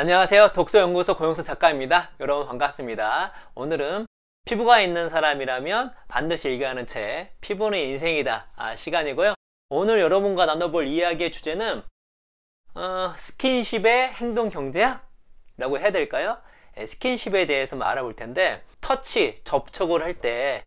안녕하세요. 독서연구소 고영수 작가입니다. 여러분 반갑습니다. 오늘은 피부가 있는 사람이라면 반드시 읽어야 하는 책, 피부는 인생이다 시간이고요. 오늘 여러분과 나눠볼 이야기의 주제는 스킨십의 행동 경제학? 라고 해야 될까요? 스킨십에 대해서 알아볼 텐데, 터치, 접촉을 할 때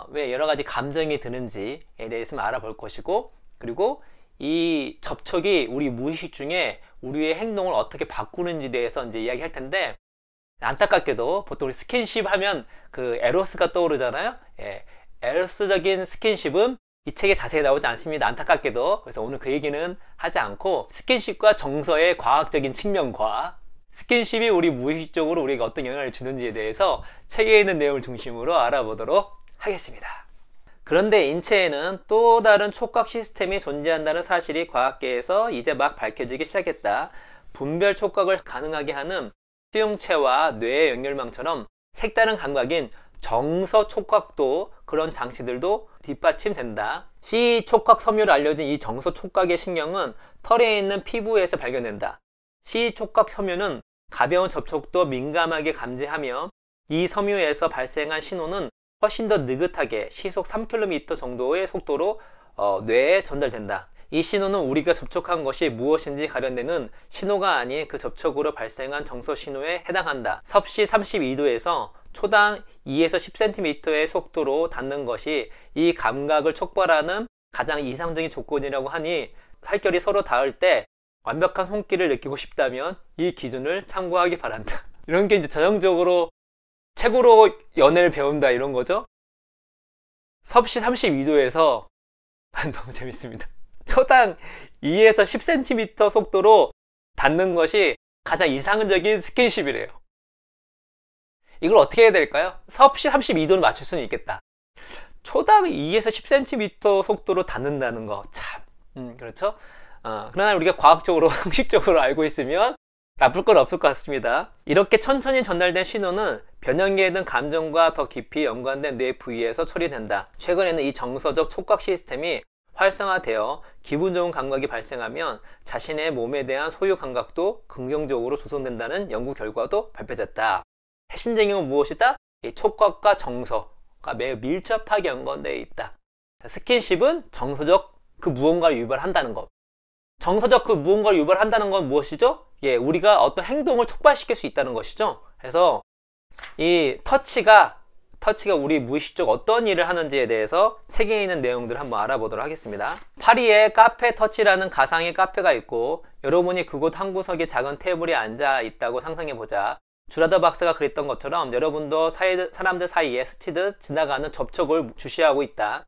왜 여러가지 감정이 드는지에 대해서 알아볼 것이고, 그리고 이 접촉이 우리 무의식 중에 우리의 행동을 어떻게 바꾸는지에 대해서 이제 이야기할 텐데, 안타깝게도 보통 우리 스킨십 하면 그 에로스가 떠오르잖아요. 에로스적인 스킨십은 이 책에 자세히 나오지 않습니다. 안타깝게도. 그래서 오늘 그 얘기는 하지 않고, 스킨십과 정서의 과학적인 측면과 스킨십이 우리 무의식적으로 우리에게 어떤 영향을 주는지에 대해서 책에 있는 내용을 중심으로 알아보도록 하겠습니다. 그런데 인체에는 또 다른 촉각 시스템이 존재한다는 사실이 과학계에서 이제 막 밝혀지기 시작했다. 분별 촉각을 가능하게 하는 수용체와 뇌의 연결망처럼 색다른 감각인 정서 촉각도, 그런 장치들도 뒷받침된다. C 촉각 섬유로 알려진 이 정서 촉각의 신경은 털에 있는 피부에서 발견된다. C 촉각 섬유는 가벼운 접촉도 민감하게 감지하며 이 섬유에서 발생한 신호는 훨씬 더 느긋하게 시속 3km 정도의 속도로 뇌에 전달된다. 이 신호는 우리가 접촉한 것이 무엇인지 가려내는 신호가 아닌 그 접촉으로 발생한 정서 신호에 해당한다. 섭씨 32도에서 초당 2에서 10cm의 속도로 닿는 것이 이 감각을 촉발하는 가장 이상적인 조건이라고 하니, 살결이 서로 닿을 때 완벽한 손길을 느끼고 싶다면 이 기준을 참고하기 바란다. 이런 게 이제 전형적으로 책으로 연애를 배운다 이런 거죠. 섭씨 32도에서 너무 재밌습니다. 초당 2에서 10cm 속도로 닿는 것이 가장 이상적인 스킨십이래요. 이걸 어떻게 해야 될까요? 섭씨 32도는 맞출 수는 있겠다. 초당 2에서 10cm 속도로 닿는다는 거, 참 그렇죠? 그러나 우리가 과학적으로 상식적으로 알고 있으면 나쁠 건 없을 것 같습니다. 이렇게 천천히 전달된 신호는 변형계에 든 감정과 더 깊이 연관된 뇌 부위에서 처리된다. 최근에는 이 정서적 촉각 시스템이 활성화되어 기분 좋은 감각이 발생하면 자신의 몸에 대한 소유 감각도 긍정적으로 조성된다는 연구 결과도 발표됐다. 핵심적인 건 무엇이다? 이 촉각과 정서가 매우 밀접하게 연관되어 있다. 스킨십은 정서적 그 무언가를 유발한다는 것. 정서적 그 무언가를 유발한다는 건 무엇이죠? 우리가 어떤 행동을 촉발시킬 수 있다는 것이죠. 그래서 이 터치가 우리 무의식적 어떤 일을 하는지에 대해서 책에 있는 내용들을 한번 알아보도록 하겠습니다. 파리에 카페 터치라는 가상의 카페가 있고, 여러분이 그곳 한 구석에 작은 테이블에 앉아 있다고 상상해보자. 주라더 박사가 그랬던 것처럼 여러분도 사람들 사이에 스치듯 지나가는 접촉을 주시하고 있다.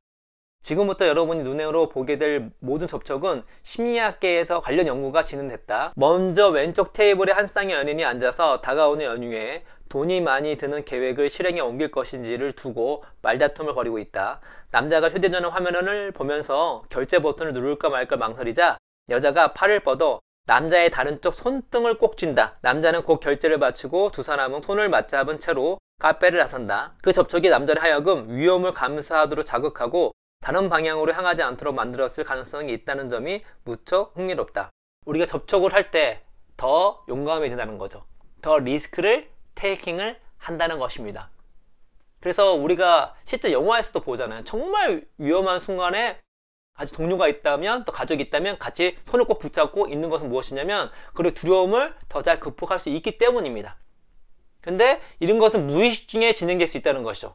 지금부터 여러분이 눈으로 보게 될 모든 접촉은 심리학계에서 관련 연구가 진행됐다. 먼저 왼쪽 테이블에 한 쌍의 연인이 앉아서 다가오는 연휴에 돈이 많이 드는 계획을 실행에 옮길 것인지를 두고 말다툼을 벌이고 있다. 남자가 휴대전화 화면을 보면서 결제 버튼을 누를까 말까 망설이자 여자가 팔을 뻗어 남자의 다른 쪽 손등을 꼭 쥔다. 남자는 곧 결제를 마치고 두 사람은 손을 맞잡은 채로 카페를 나선다. 그 접촉이 남자를 하여금 위험을 감수하도록 자극하고 다른 방향으로 향하지 않도록 만들었을 가능성이 있다는 점이 무척 흥미롭다. 우리가 접촉을 할 때 더 용감해진다는 거죠. 더 리스크를 테이킹을 한다는 것입니다. 그래서 우리가 실제 영화에서도 보잖아요. 정말 위험한 순간에 아직 동료가 있다면, 또 가족이 있다면 같이 손을 꼭 붙잡고 있는 것은 무엇이냐면, 그리고 두려움을 더 잘 극복할 수 있기 때문입니다. 근데 이런 것은 무의식 중에 진행될 수 있다는 것이죠.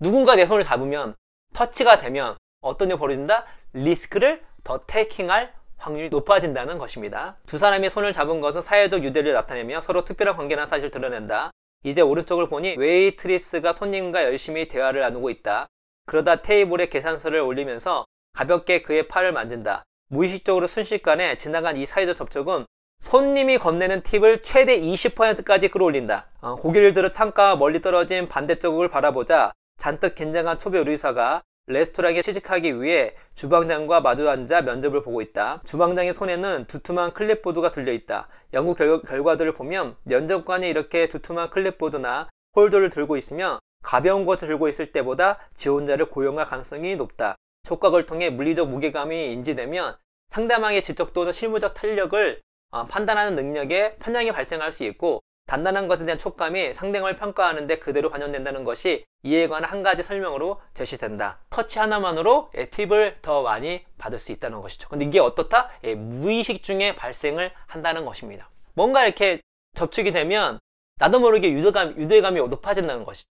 누군가 내 손을 잡으면, 터치가 되면 어떤 일이 벌어진다? 리스크를 더 테이킹할 확률이 높아진다는 것입니다. 두 사람이 손을 잡은 것은 사회적 유대를 나타내며 서로 특별한 관계라는 사실을 드러낸다. 이제 오른쪽을 보니 웨이트리스가 손님과 열심히 대화를 나누고 있다. 그러다 테이블에 계산서를 올리면서 가볍게 그의 팔을 만진다. 무의식적으로 순식간에 지나간 이 사회적 접촉은 손님이 건네는 팁을 최대 20%까지 끌어올린다. 고개를 들어 창가와 멀리 떨어진 반대쪽을 바라보자 잔뜩 긴장한 초보 요리사가 레스토랑에 취직하기 위해 주방장과 마주 앉아 면접을 보고 있다. 주방장의 손에는 두툼한 클립보드가 들려있다. 연구 결과들을 보면 면접관이 이렇게 두툼한 클립보드나 홀더를 들고 있으면 가벼운 것을 들고 있을 때보다 지원자를 고용할 가능성이 높다. 촉각을 통해 물리적 무게감이 인지되면 상대방의 지적 또는 실무적 탄력을 판단하는 능력에 편향이 발생할 수 있고 단단한 것에 대한 촉감이 상대방을 평가하는데 그대로 반영된다는 것이 이에 관한 한 가지 설명으로 제시된다. 터치 하나만으로 팁을 더 많이 받을 수 있다는 것이죠. 근데 이게 어떻다? 무의식 중에 발생을 한다는 것입니다. 뭔가 이렇게 접촉이 되면 나도 모르게 유대감이 높아진다는 것이죠.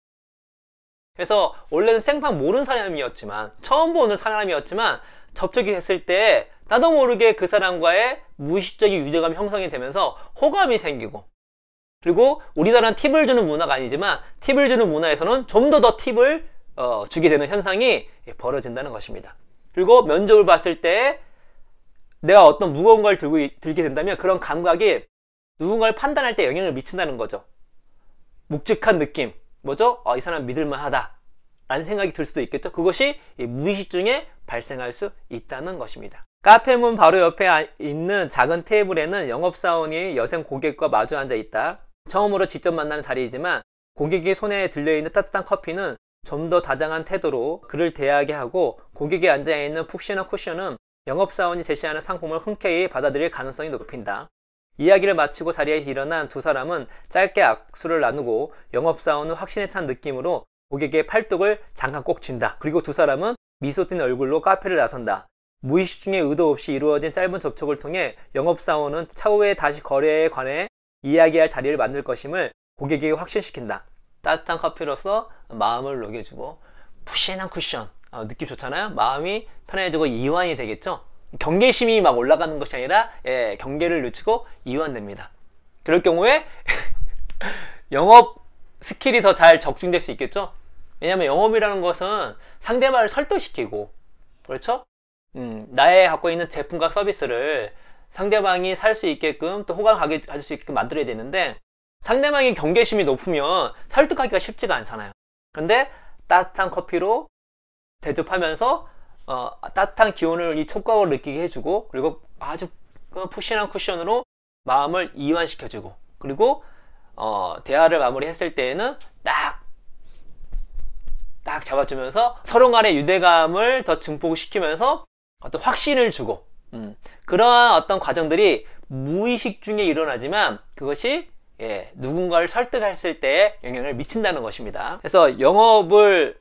그래서 원래는 생판 모르는 사람이었지만 처음 보는 사람이었지만 접촉이 됐을 때 나도 모르게 그 사람과의 무의식적인 유대감이 형성이 되면서 호감이 생기고, 그리고 우리나라는 팁을 주는 문화가 아니지만 팁을 주는 문화에서는 좀 더 팁을 주게 되는 현상이 벌어진다는 것입니다. 그리고 면접을 봤을 때 내가 어떤 무거운 걸 들게 된다면 그런 감각이 누군가를 판단할 때 영향을 미친다는 거죠. 묵직한 느낌, 뭐죠? 이 사람 믿을만하다 라는 생각이 들 수도 있겠죠. 그것이 무의식 중에 발생할 수 있다는 것입니다. 카페 문 바로 옆에 있는 작은 테이블에는 영업사원이 여성 고객과 마주 앉아 있다. 처음으로 직접 만나는 자리이지만 고객이 손에 들려있는 따뜻한 커피는 좀 더 다정한 태도로 그를 대하게 하고, 고객이 앉아있는 푹신한 쿠션은 영업사원이 제시하는 상품을 흔쾌히 받아들일 가능성이 높인다. 이야기를 마치고 자리에서 일어난 두 사람은 짧게 악수를 나누고 영업사원은 확신에 찬 느낌으로 고객의 팔뚝을 잠깐 꼭 쥔다. 그리고 두 사람은 미소 띤 얼굴로 카페를 나선다. 무의식 중에 의도 없이 이루어진 짧은 접촉을 통해 영업사원은 차후에 다시 거래에 관해 이야기할 자리를 만들 것임을 고객에게 확신시킨다. 따뜻한 커피로서 마음을 녹여주고, 푸신한 쿠션, 느낌 좋잖아요. 마음이 편해지고 이완이 되겠죠. 경계심이 막 올라가는 것이 아니라 경계를 늦추고 이완됩니다. 그럴 경우에 영업 스킬이 더 잘 적중될 수 있겠죠. 왜냐하면 영업이라는 것은 상대방을 설득시키고, 그렇죠? 나의 갖고 있는 제품과 서비스를 상대방이 살 수 있게끔, 또 호감을 가질 수 있게끔 만들어야 되는데, 상대방의 경계심이 높으면 설득하기가 쉽지가 않잖아요. 그런데 따뜻한 커피로 대접하면서 따뜻한 기운을 이 촉각으로 느끼게 해주고, 그리고 아주 푸신한 쿠션으로 마음을 이완시켜주고, 그리고 대화를 마무리했을 때에는 딱 잡아주면서 서로 간의 유대감을 더 증폭시키면서 어떤 확신을 주고, 그러한 어떤 과정들이 무의식 중에 일어나지만 그것이 누군가를 설득했을 때 영향을 미친다는 것입니다. 그래서 영업을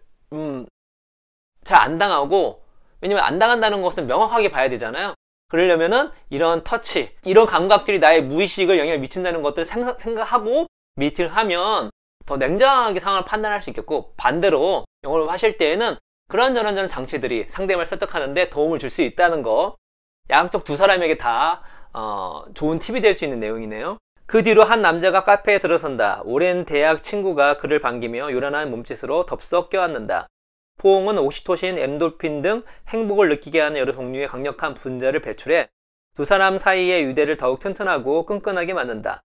잘 안 당하고, 왜냐면 안 당한다는 것은 명확하게 봐야 되잖아요. 그러려면은 이런 터치, 이런 감각들이 나의 무의식을 영향을 미친다는 것들을 생각하고 미팅을 하면 더 냉정하게 상황을 판단할 수 있겠고, 반대로 영업을 하실 때에는 그런저런 장치들이 상대방을 설득하는데 도움을 줄 수 있다는 거, 양쪽 두 사람에게 다 좋은 팁이 될 수 있는 내용이네요. 그 뒤로 한 남자가 카페에 들어선다. 오랜 대학 친구가 그를 반기며 요란한 몸짓으로 덥석 껴안는다. 포옹은 옥시토신, 엔돌핀 등 행복을 느끼게 하는 여러 종류의 강력한 분자를 배출해 두 사람 사이의 유대를 더욱 튼튼하고 끈끈하게 만든다.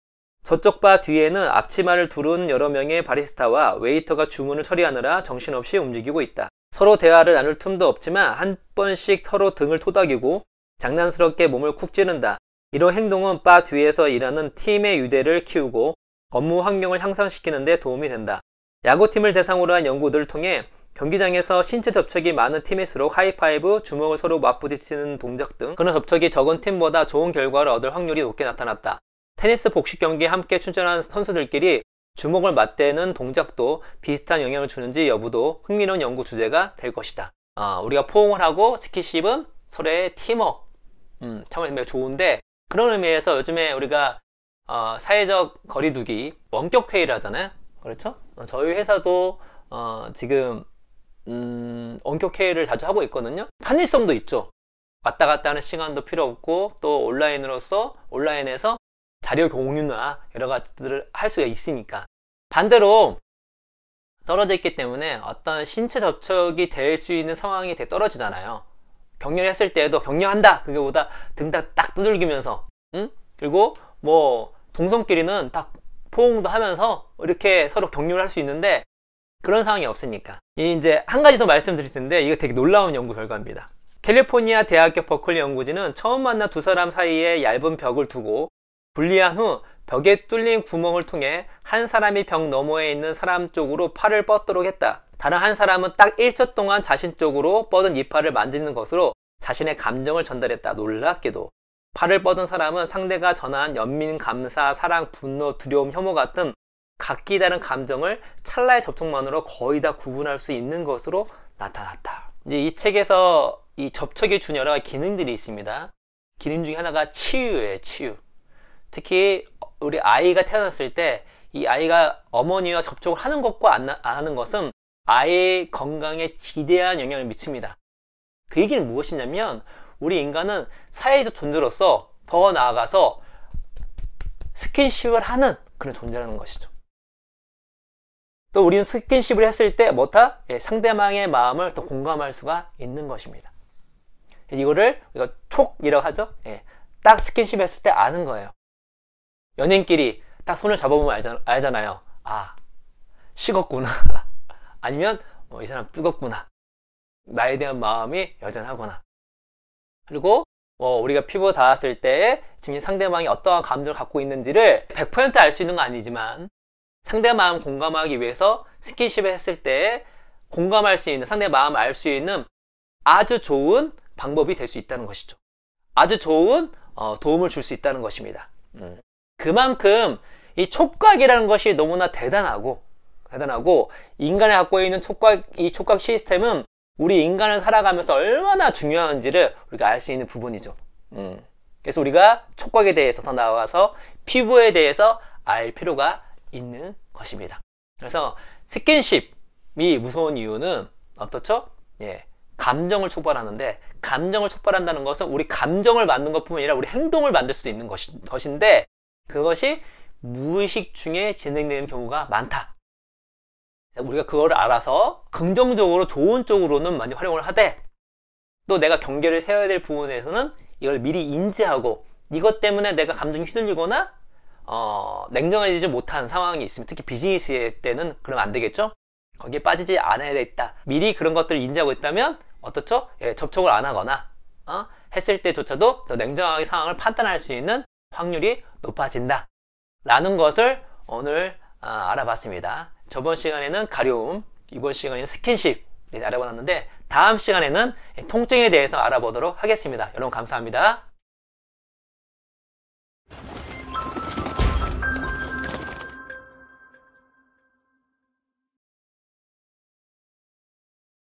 저쪽 바 뒤에는 앞치마를 두른 여러 명의 바리스타와 웨이터가 주문을 처리하느라 정신없이 움직이고 있다. 서로 대화를 나눌 틈도 없지만 한 번씩 서로 등을 토닥이고 장난스럽게 몸을 쿡 찌른다. 이런 행동은 바 뒤에서 일하는 팀의 유대를 키우고 업무 환경을 향상시키는 데 도움이 된다. 야구팀을 대상으로 한 연구들을 통해 경기장에서 신체 접촉이 많은 팀일수록 하이파이브, 주먹을 서로 맞부딪히는 동작 등 그런 접촉이 적은 팀보다 좋은 결과를 얻을 확률이 높게 나타났다. 테니스, 복식 경기에 함께 출전한 선수들끼리 주먹을 맞대는 동작도 비슷한 영향을 주는지 여부도 흥미로운 연구 주제가 될 것이다. 우리가 포옹을 하고 스킨십은 서로의 팀워크 참으로 매우 좋은데, 그런 의미에서 요즘에 우리가 사회적 거리두기 원격 회의를 하잖아요. 그렇죠? 저희 회사도 지금 원격 회의를 자주 하고 있거든요. 편의성도 있죠. 왔다 갔다 하는 시간도 필요 없고, 또 온라인에서 자료 공유나 여러 가지들을 할 수가 있으니까. 반대로 떨어져 있기 때문에 어떤 신체 접촉이 될 수 있는 상황이 되게 떨어지잖아요. 격려를 했을 때도 격려한다 그게보다 등 딱 두들기면서, 그리고 뭐 동성끼리는 딱 포옹도 하면서 이렇게 서로 격려를 할 수 있는데 그런 상황이 없으니까. 이제 한 가지 더 말씀드릴 텐데, 이거 되게 놀라운 연구 결과입니다. 캘리포니아 대학교 버클리 연구진은 처음 만난 두 사람 사이에 얇은 벽을 두고 분리한 후 벽에 뚫린 구멍을 통해 한 사람이 벽 너머에 있는 사람 쪽으로 팔을 뻗도록 했다. 다른 한 사람은 딱 1초 동안 자신 쪽으로 뻗은 이 팔을 만지는 것으로 자신의 감정을 전달했다. 놀랍게도. 팔을 뻗은 사람은 상대가 전한 연민, 감사, 사랑, 분노, 두려움, 혐오 같은 각기 다른 감정을 찰나의 접촉만으로 거의 다 구분할 수 있는 것으로 나타났다. 이제 이 책에서 이 접촉이 준 여러 가지 기능들이 있습니다. 기능 중에 하나가 치유예요, 치유. 특히 우리 아이가 태어났을 때 이 아이가 어머니와 접촉을 하는 것과 안 하는 것은 아이의 건강에 지대한 영향을 미칩니다. 그 얘기는 무엇이냐면 우리 인간은 사회적 존재로서 더 나아가서 스킨십을 하는 그런 존재라는 것이죠. 또 우리는 스킨십을 했을 때 뭐다? 상대방의 마음을 더 공감할 수가 있는 것입니다. 이거를 우리가 촉이라고 하죠. 딱 스킨십 했을 때 아는 거예요. 연인끼리 딱 손을 잡아보면 알잖아요. 아, 식었구나. 아니면 이 사람 뜨겁구나. 나에 대한 마음이 여전하구나. 그리고 우리가 피부 닿았을 때 지금 상대방이 어떠한 감정을 갖고 있는지를 100% 알 수 있는 건 아니지만 상대 마음 공감하기 위해서 스킨십을 했을 때 공감할 수 있는, 상대 마음을 알 수 있는 아주 좋은 방법이 될 수 있다는 것이죠. 아주 좋은 도움을 줄 수 있다는 것입니다. 그만큼 이 촉각이라는 것이 너무나 대단하고 인간이 갖고 있는 이 촉각 시스템은 우리 인간을 살아가면서 얼마나 중요한지를 우리가 알 수 있는 부분이죠. 그래서 우리가 촉각에 대해서 더 나아가서 피부에 대해서 알 필요가 있는 것입니다. 그래서 스킨십이 무서운 이유는 어떻죠? 감정을 촉발하는데, 감정을 촉발한다는 것은 우리 감정을 만든 것뿐만 아니라 우리 행동을 만들 수도 있는 것인데 그것이 무의식 중에 진행되는 경우가 많다. 우리가 그거를 알아서 긍정적으로 좋은 쪽으로는 많이 활용을 하되 또 내가 경계를 세워야 될 부분에서는 이걸 미리 인지하고 이것 때문에 내가 감정이 휘둘리거나 냉정해지지 못한 상황이 있으면, 특히 비즈니스 때는 그러면 안 되겠죠? 거기에 빠지지 않아야 되겠다. 미리 그런 것들을 인지하고 있다면 어떻죠? 접촉을 안 하거나 했을 때조차도 더 냉정하게 상황을 판단할 수 있는 확률이 높아진다 라는 것을 오늘 알아봤습니다. 저번 시간에는 가려움, 이번 시간에는 스킨십 알아봤는데 다음 시간에는 통증에 대해서 알아보도록 하겠습니다. 여러분 감사합니다.